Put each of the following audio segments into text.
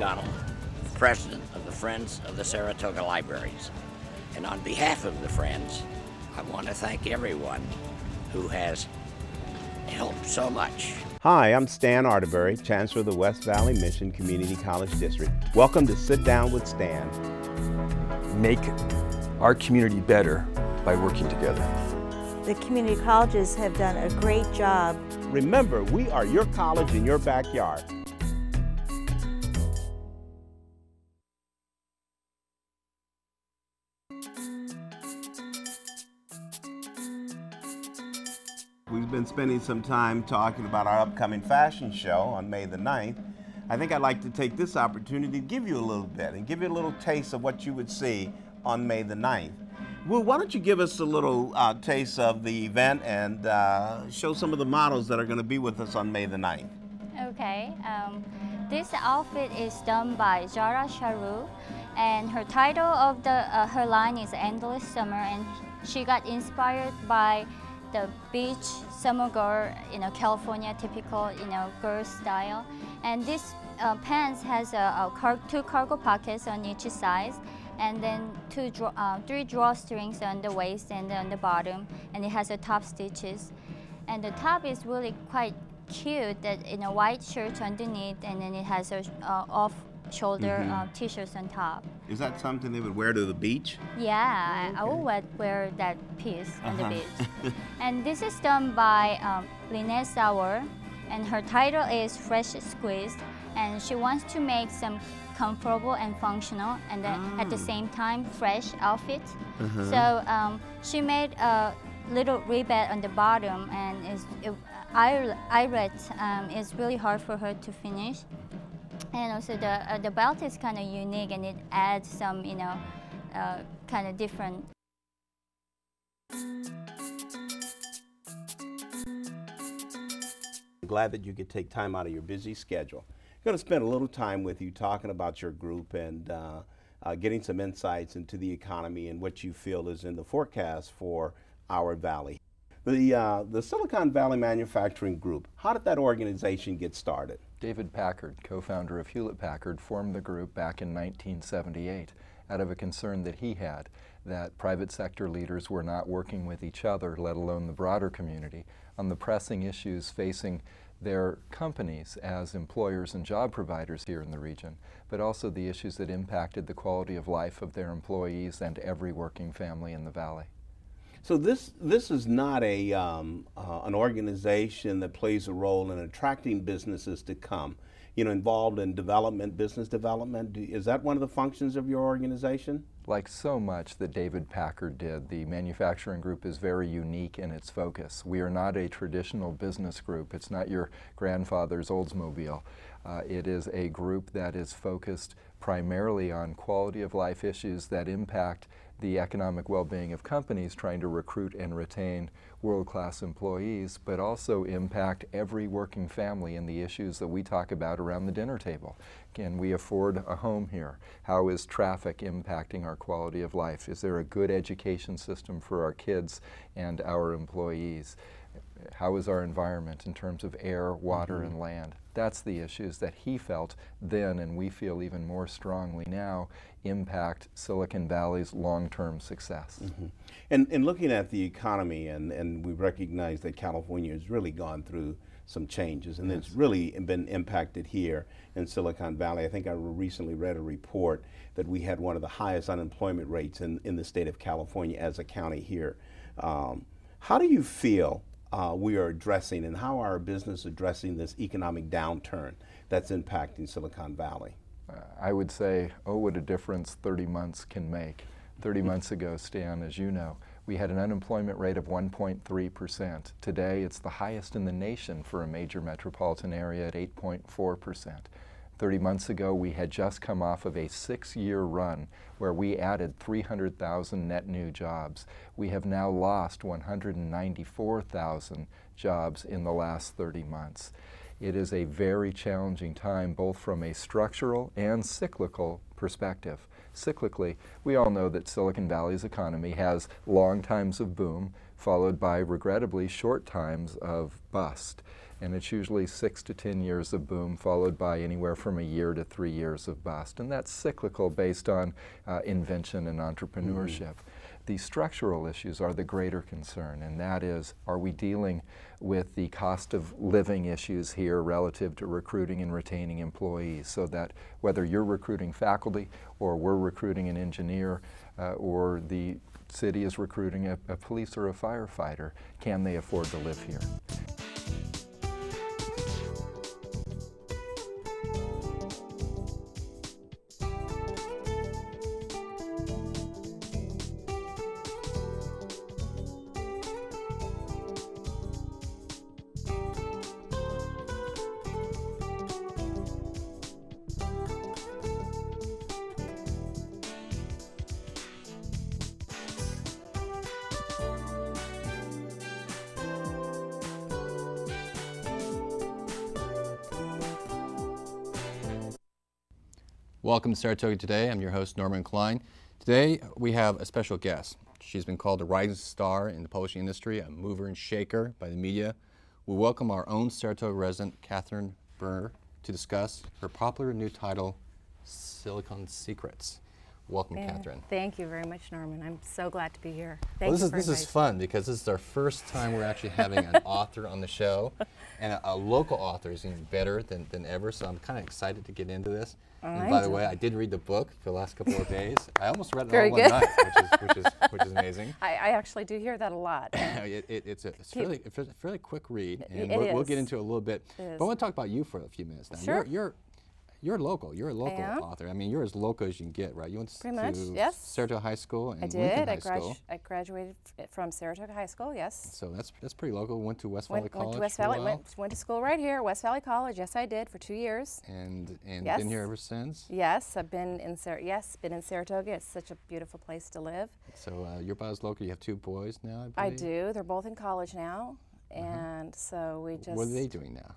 McDonald, President of the Friends of the Saratoga Libraries. And on behalf of the Friends, I want to thank everyone who has helped so much. Hi, I'm Stan Arterberry, Chancellor of the West Valley Mission Community College District. Welcome to Sit Down with Stan. Make our community better by working together. The community colleges have done a great job. Remember, we are your college in your backyard. We've been spending some time talking about our upcoming fashion show on May the 9th. I think I'd like to take this opportunity to give you a little bit and give you a little taste of what you would see on May the 9th. Will, why don't you give us a little taste of the event and show some of the models that are going to be with us on May the 9th. Okay, this outfit is done by Zara Sharu, and her title of her line is Endless Summer, and she got inspired by the beach summer girl, California typical, girl style. And this pants has two cargo pockets on each side, and then three drawstrings on the waist and on the bottom, and it has a top stitches. And the top is really quite cute, that in a white shirt underneath, and then it has a off-shoulder t-shirts on top. Is that something they would wear to the beach? Yeah, okay. I will wear that piece on the beach. And this is done by Lynette Sauer, and her title is Fresh Squeezed, and she wants to make some comfortable and functional, and then at the same time fresh outfit. So she made a little ribbon on the bottom, and eyelet is really hard for her to finish. And also the belt is kind of unique, and it adds some, kind of different. I'm glad that you could take time out of your busy schedule. I'm going to spend a little time with you talking about your group and getting some insights into the economy and what you feel is in the forecast for our valley. The Silicon Valley Manufacturing Group, how did that organization get started? David Packard, co-founder of Hewlett-Packard, formed the group back in 1978 out of a concern that he had that private sector leaders were not working with each other, let alone the broader community, on the pressing issues facing their companies as employers and job providers here in the region, but also the issues that impacted the quality of life of their employees and every working family in the valley. So this is not an organization that plays a role in attracting businesses to come, involved in development, business development. Is that one of the functions of your organization? Like so much that David Packard did, the manufacturing group is very unique in its focus. We are not a traditional business group. It's not your grandfather's Oldsmobile. It is a group that is focused primarily on quality of life issues that impact the economic well-being of companies trying to recruit and retain world-class employees, but also impact every working family and the issues that we talk about around the dinner table. Can we afford a home here? How is traffic impacting our quality of life? Is there a good education system for our kids and our employees? How is our environment in terms of air, water, and land? That's the issues that he felt then, and we feel even more strongly now, impact Silicon Valley's long-term success. And looking at the economy, and we recognize that California has really gone through some changes, and it's really been impacted here in Silicon Valley. I think I recently read a report that we had one of the highest unemployment rates in the state of California as a county here. How do you feel we are addressing, and how are our business addressing this economic downturn that's impacting Silicon Valley? I would say, oh, what a difference 30 months can make. 30 months ago, Stan, as you know, we had an unemployment rate of 1.3%. Today, it's the highest in the nation for a major metropolitan area at 8.4%. 30 months ago, we had just come off of a 6-year run where we added 300,000 net new jobs. We have now lost 194,000 jobs in the last 30 months. It is a very challenging time, both from a structural and cyclical perspective. Cyclically, we all know that Silicon Valley's economy has long times of boom, followed by, regrettably, short times of bust. And it's usually 6 to 10 years of boom, followed by anywhere from a year to 3 years of bust. And that's cyclical based on invention and entrepreneurship. The structural issues are the greater concern, and that is, are we dealing with the cost of living issues here relative to recruiting and retaining employees, so that whether you're recruiting faculty or we're recruiting an engineer or the city is recruiting a police or a firefighter, can they afford to live here? Welcome to Saratoga Today. I'm your host, Norman Klein. Today we have a special guest. She's been called a rising star in the publishing industry, a mover and shaker by the media. We welcome our own Saratoga resident, Catherine Burr, to discuss her popular new title, Silicon Secrets. Welcome, Catherine. Thank you very much, Norman. I'm so glad to be here. This is fun because this is our first time we're actually having an author on the show, and a local author is even better than ever, so I'm kind of excited to get into this. And by the way, I did read the book for the last couple of days. I almost read it all one night, which is amazing. I actually do hear that a lot. It's a fairly quick read, and we'll get into it a little bit. But I want to talk about you for a few minutes now. Sure. You're local. You're a local author. I mean, you're as local as you can get, right? You went to Saratoga High School and Lincoln High School. I graduated from Saratoga High School, yes. So that's pretty local. Went to West Valley College. Went to West Valley. Went to school right here, West Valley College. Yes, I did for 2 years. And been here ever since. Yes, I've been in Saratoga. It's such a beautiful place to live. So you're about as local. You have 2 boys now, I believe? I do. They're both in college now, and so we just. What are they doing now?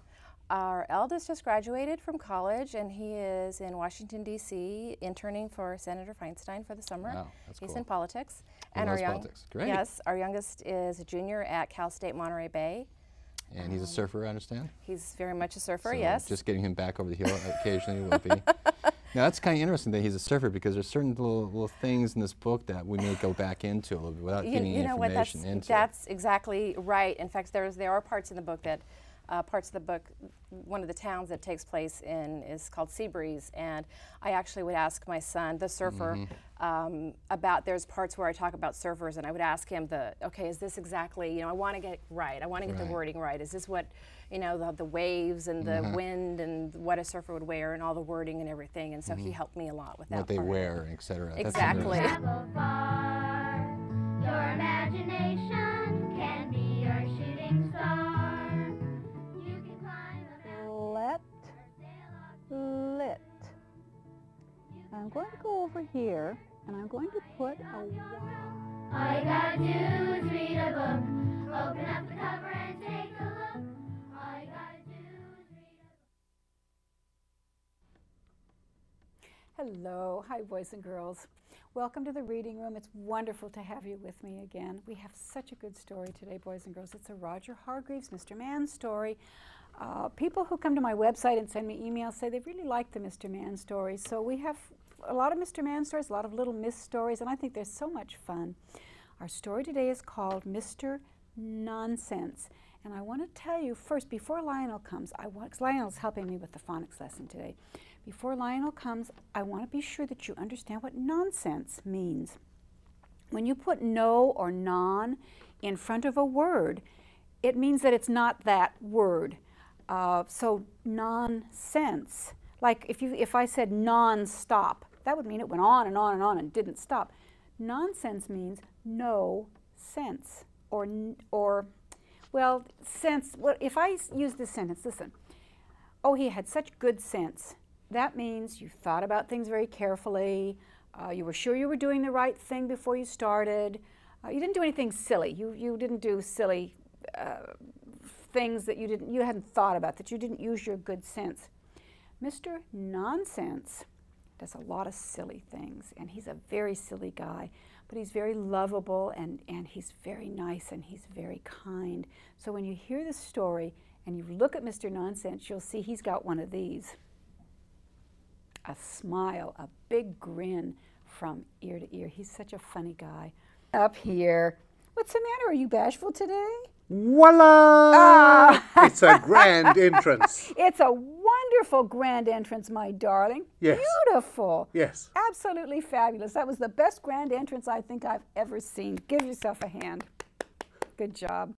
Our eldest just graduated from college, and he is in Washington, D.C., interning for Senator Feinstein for the summer. Wow, that's cool. He's in politics. And politics. Great. Yes, our youngest is a junior at Cal State Monterey Bay. And he's a surfer, I understand? He's very much a surfer, so yes. Just getting him back over the hill occasionally will be. Now, that's kind of interesting that he's a surfer, because there's certain little things in this book that we may go back into a little bit without getting any information into. That's exactly right. In fact, there are parts in the book that one of the towns that takes place in is called Seabreeze, and I actually would ask my son, the surfer, about, there's parts where I talk about surfers, and I would ask him okay, is this exactly, I want to get it right, I want to get the wording right, is this what, the waves and the wind and what a surfer would wear and all the wording and everything, and so he helped me a lot with that. What they wear, et cetera. Exactly. Travel far, your imagination can be your shooting star. Lit. I'm going to go over here, and I'm going to put a Y. All you gotta do is read a book. Open up the cover and take a look. All you gotta do is read a book. Hello. Hi, boys and girls. Welcome to the reading room. It's wonderful to have you with me again. We have such a good story today, boys and girls. It's a Roger Hargreaves, Mr. Man story. People who come to my website and send me emails say they really like the Mr. Man stories. So we have a lot of Mr. Man stories, a lot of Little Miss stories, and I think they're so much fun. Our story today is called Mr. Nonsense. And I want to tell you first, before Lionel comes, because Lionel's helping me with the phonics lesson today. Before Lionel comes, I want to be sure that you understand what nonsense means. When you put no or non in front of a word, it means that it's not that word. So nonsense, like if I said non-stop, that would mean it went on and on and on and didn't stop. Nonsense means no sense, well, sense. Well, if I use this sentence, listen. Oh, he had such good sense. That means you thought about things very carefully. You were sure you were doing the right thing before you started. You didn't do anything silly. You didn't do silly things that you hadn't thought about, that you didn't use your good sense. Mr. Nonsense does a lot of silly things, and he's a very silly guy. but he's very lovable, and he's very nice, and he's very kind. So when you hear the story and you look at Mr. Nonsense, you'll see he's got one of these. A smile, a big grin from ear to ear. He's such a funny guy. Up here. What's the matter? Are you bashful today? Voila! Ah. It's a grand entrance. It's a wonderful grand entrance, my darling. Yes. Beautiful. Yes. Absolutely fabulous. That was the best grand entrance I think I've ever seen. Give yourself a hand. Good job.